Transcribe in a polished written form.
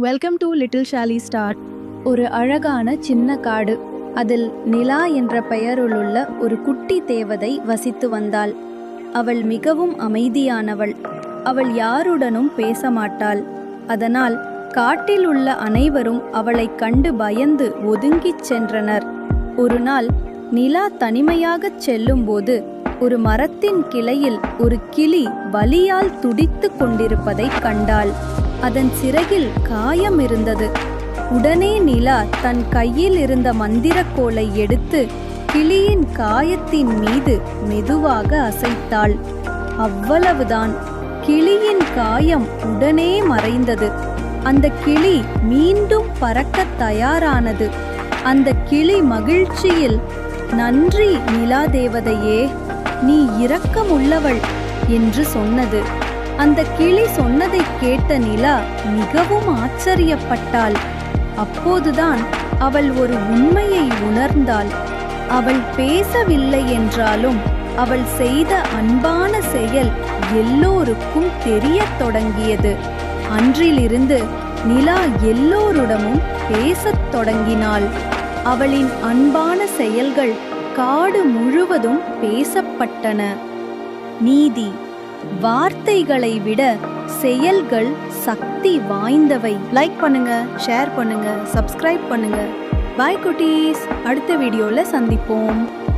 Welcome to little Shali star. ஒரு அழகான சின்ன காடு. அதில் நிலா என்ற பெயருள்ள ஒரு குட்டி தேவதை வசித்து வந்தாள். அவள் மிகவும் அமைதியானவள். அவள் யாருடனும் பேச மாட்டாள். அதனால் காட்டில் உள்ள அனைவரும் அவளை கண்டு பயந்து ஒதுங்கிச் சென்றனர். ஒரு நாள் நிலா தனிமையாகச் செல்லும்போது ஒரு மரத்தின் கிளையில் ஒரு கிளி வலியால் துடித்து கொண்டிருப்பதை கண்டாள். அதன் சிறகில் காயம் இருந்தது. உடனே நிலா தன் கையில் இருந்த மந்திரக்கோலை எடுத்து கிளியின் காயத்தின் மீது மெதுவாக அசைத்தாள். அவ்வளவுதான், கிளியின் காயம் உடனே மறைந்தது. அந்த கிளி மீண்டும் பறக்க தயாரானது. அந்த கிளி மகிழ்ச்சியில், "நன்றி நிலா தேவதையே, நீ இரக்கமுள்ளவள்" என்று சொன்னது. அந்த கிளி சொன்னதை கேட்ட நிலா மிகவும் ஆச்சரியப்பட்டாள். அப்போதுதான் அவள் ஒரு உண்மையை உணர்ந்தாள். அவள் பேசவில்லை என்றாலும் அவள் செய்த அன்பான செயல் எல்லோருக்கும் தெரியத் தொடங்கியது. அன்றிலிருந்து நிலா எல்லோருடமும் பேசத் தொடங்கினாள். அவளின் அன்பான செயல்கள் காடு முழுவதும் பேசப்பட்டன. நீதி: வார்த்தைகளை விட செயல்கள் சக்தி வாய்ந்தவை. லைக் பண்ணுங்க, ஷேர் பண்ணுங்க, சப்ஸ்கிரைப் பண்ணுங்க. பாய் குட்டீஸ், அடுத்த வீடியோல சந்திப்போம்.